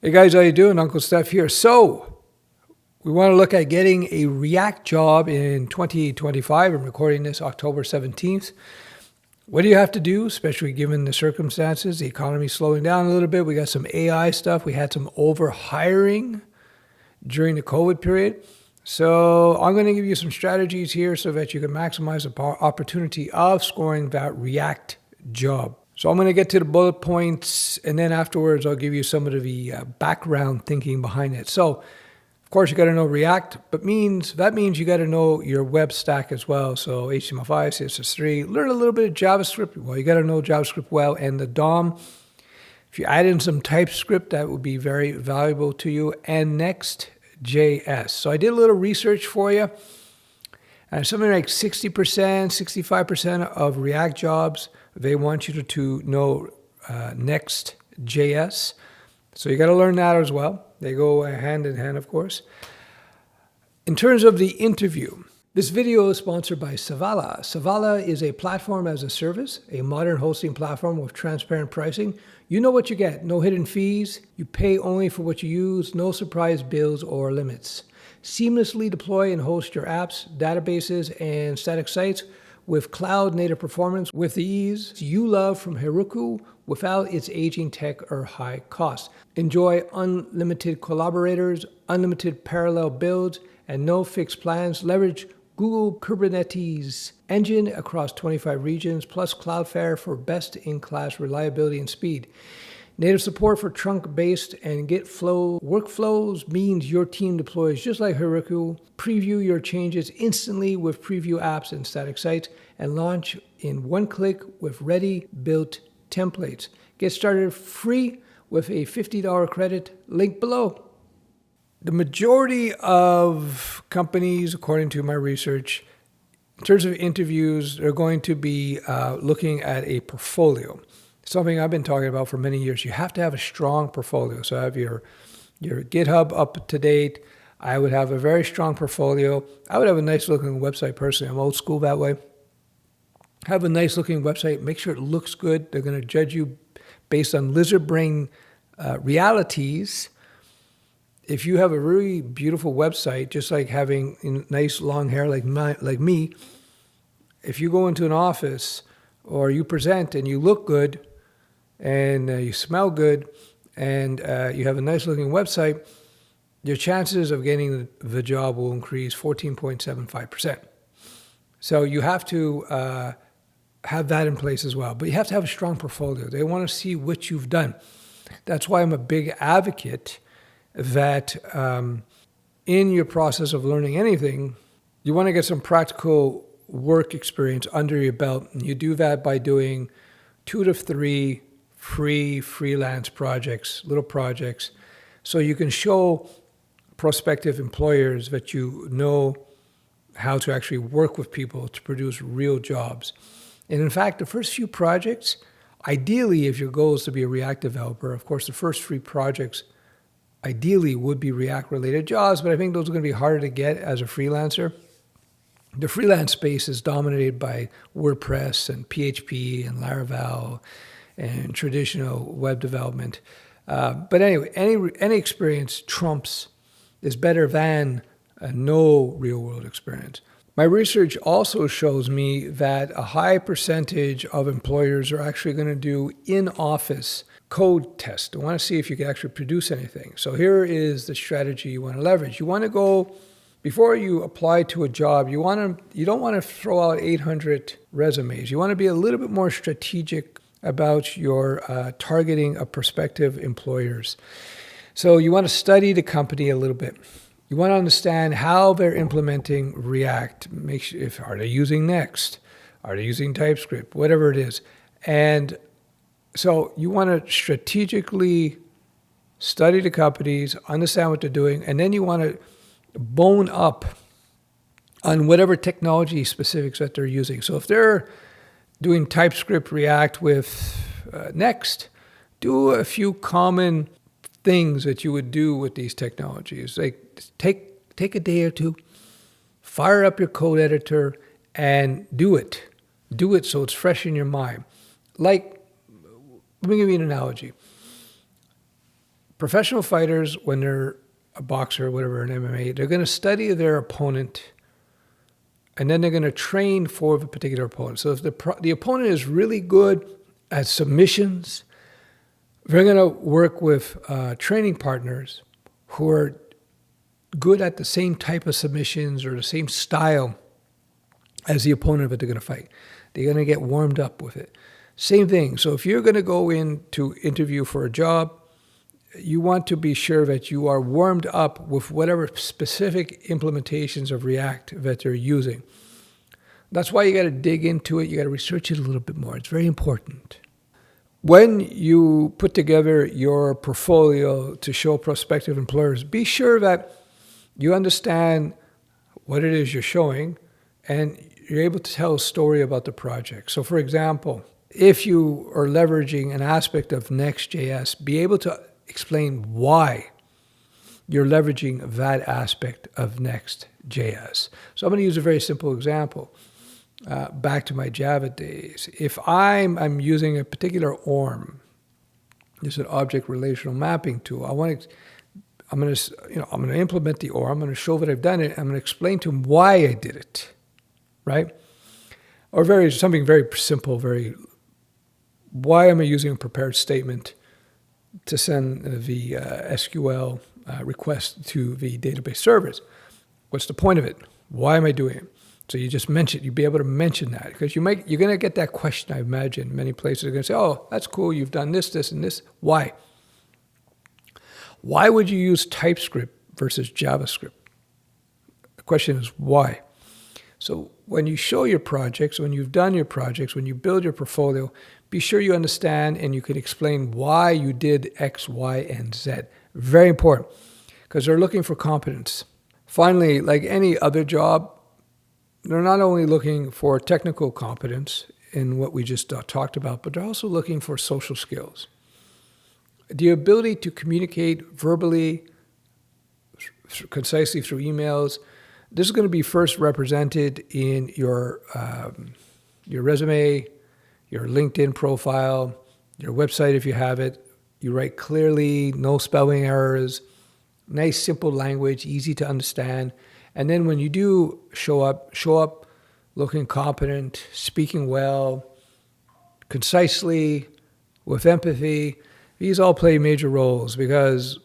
Hey guys, how you doing? Uncle Steph here. So, we want to look at getting a React job in 2025. I'm recording this October 17th. What do you have to do, especially given the circumstances? The economy's slowing down a little bit. We got some AI stuff. We had some over-hiring during the COVID period. So, I'm going to give you some strategies here so that you can maximize the opportunity of scoring that React job. So I'm going to get to the bullet points, and then afterwards I'll give you some of the background thinking behind it. So, of course, you got to know React, but that means you got to know your web stack as well. So HTML5, CSS3, learn a little bit of JavaScript. Well, you got to know JavaScript well, and the DOM. If you add in some TypeScript, that would be very valuable to you, and Next.js. So I did a little research for you, and something like 60%, 65% of React jobs, they want you to know Next.js. So you got to learn that as well. They go hand in hand, of course. In terms of the interview, this video is sponsored by Savala. Savala is a platform as a service, a modern hosting platform with transparent pricing. You know what you get. No hidden fees. You pay only for what you use. No surprise bills or limits. Seamlessly deploy and host your apps, databases, and static sites with cloud-native performance with the ease you love from Heroku without its aging tech or high costs. Enjoy unlimited collaborators, unlimited parallel builds, and no fixed plans. Leverage Google Kubernetes engine across 25 regions, plus Cloudflare for best-in-class reliability and speed. Native support for trunk-based and Git flow workflows means your team deploys just like Heroku. Preview your changes instantly with preview apps and static sites, and launch in one click with ready-built templates. Get started free with a $50 credit, link below. The majority of companies, according to my research, in terms of interviews, are going to be looking at a portfolio. Something I've been talking about for many years. You have to have a strong portfolio. So have your GitHub up to date. I would have a very strong portfolio. I would have a nice looking website personally. I'm old school that way. Have a nice looking website. Make sure it looks good. They're going to judge you based on lizard brain realities. If you have a really beautiful website, just like having nice long hair like me, if you go into an office or you present and you look good, and you smell good, and you have a nice looking website, your chances of getting the job will increase 14.75%. So you have to have that in place as well. But you have to have a strong portfolio. They want to see what you've done. That's why I'm a big advocate that in your process of learning anything, you want to get some practical work experience under your belt. And you do that by doing 2 to 3 free freelance projects, little projects, so you can show prospective employers that you know how to actually work with people to produce real jobs. And in fact, the first few projects, ideally, if your goal is to be a React developer, of course, the first 3 projects ideally would be React-related jobs, but I think those are going to be harder to get as a freelancer. The freelance space is dominated by WordPress and PHP and Laravel and traditional web development. But anyway, any experience is better than no real-world experience. My research also shows me that a high percentage of employers are actually going to do in-office code tests. They want to see if you can actually produce anything. So here is the strategy you want to leverage. You want to go, before you apply to a job, you don't want to throw out 800 resumes. You want to be a little bit more strategic about your targeting of prospective employers. So you want to study the company a little bit. You want to understand how they're implementing React. Are they using Next? Are they using TypeScript? Whatever it is. And so you want to strategically study the companies, understand what they're doing, and then you want to bone up on whatever technology specifics that they're using. So if they're doing TypeScript React with Next, do a few common things that you would do with these technologies. Like take a day or two, fire up your code editor, and do it. Do it so it's fresh in your mind. Like, let me give you an analogy. Professional fighters, when they're a boxer or whatever, an MMA, they're going to study their opponent, and then they're going to train for the particular opponent. So if the opponent is really good at submissions, they're going to work with training partners who are good at the same type of submissions or the same style as the opponent that they're going to fight. They're going to get warmed up with it. Same thing. So if you're going to go in to interview for a job, you want to be sure that you are warmed up with whatever specific implementations of React that they're using. That's why you got to dig into it. You got to research it a little bit more. It's very important. When you put together your portfolio to show prospective employers, be sure that you understand what it is you're showing and you're able to tell a story about the project. So for example, if you are leveraging an aspect of Next.js, be able to explain why you're leveraging that aspect of Next.js. So I'm going to use a very simple example. Back to my Java days. If I'm using a particular ORM, there's an object relational mapping tool. I'm going to implement the ORM. I'm going to show that I've done it. I'm going to explain to them why I did it, right? Or something very simple. Why am I using a prepared statement to send the SQL request to the database servers? What's the point of it? Why am I doing it? So you'd be able to mention that, because you're going to get that question, I imagine. Many places are going to say, oh, that's cool, you've done this, this, and this. Why? Why would you use TypeScript versus JavaScript? The question is why. So when you show your projects, when you've done your projects, when you build your portfolio, be sure you understand and you can explain why you did X, Y, and Z. Very important, because they're looking for competence. Finally, like any other job, they're not only looking for technical competence in what we just talked about, but they're also looking for social skills. The ability to communicate verbally, concisely through emails. This is going to be first represented in your resume, your LinkedIn profile, your website if you have it. You write clearly, no spelling errors, nice simple language, easy to understand. And then when you do show up looking competent, speaking well, concisely, with empathy. These all play major roles, because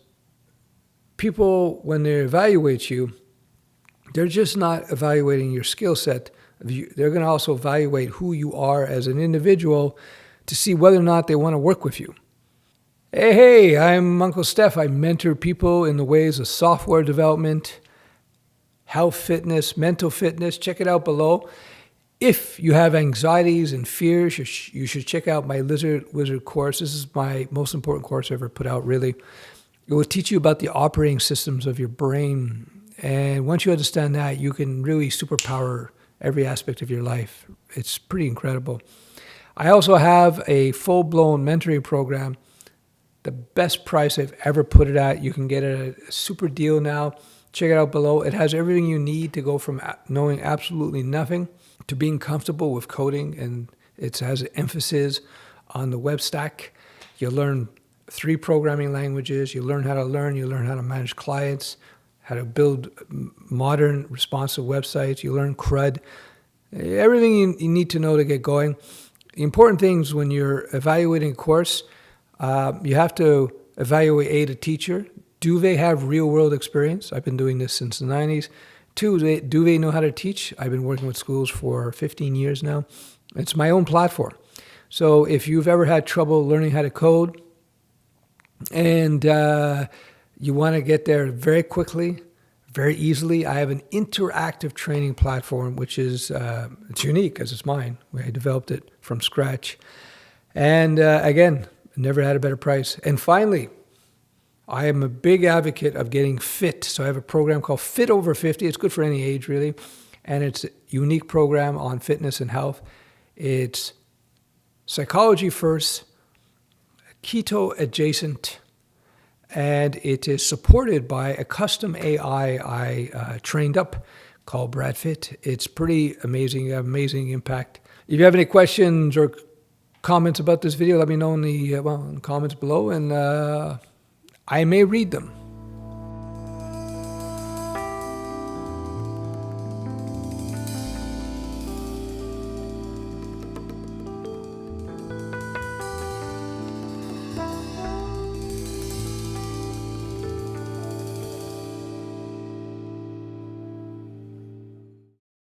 people, when they evaluate you, they're just not evaluating your skill set. They're going to also evaluate who you are as an individual to see whether or not they want to work with you. Hey, I'm Uncle Steph. I mentor people in the ways of software development, health, fitness, mental fitness. Check it out below. If you have anxieties and fears, you should check out my Lizard Wizard course. This is my most important course I ever put out, really. It will teach you about the operating systems of your brain. And once you understand that, you can really superpower every aspect of your life. It's pretty incredible. I also have a full-blown mentoring program. The best price I've ever put it at. You can get a super deal now. Check it out below. It has everything you need to go from knowing absolutely nothing to being comfortable with coding, and it has an emphasis on the web stack. You'll learn 3 programming languages. You learn how to manage clients, how to build modern responsive websites. You learn CRUD. Everything you need to know to get going. The important things when you're evaluating a course, you have to evaluate the teacher. Do they have real-world experience? I've been doing this since the 90s. 2, do they know how to teach? I've been working with schools for 15 years now. It's my own platform. So if you've ever had trouble learning how to code and you want to get there very quickly, very easily, I have an interactive training platform, which is it's unique because it's mine. I developed it from scratch. And again, never had a better price. And finally, I am a big advocate of getting fit. So I have a program called Fit Over 50. It's good for any age, really. And it's a unique program on fitness and health. It's psychology first, keto adjacent, and it is supported by a custom AI I trained up called Brad Fit. It's pretty amazing. You have amazing impact. If you have any questions or comments about this video, let me know in the comments below, and I may read them.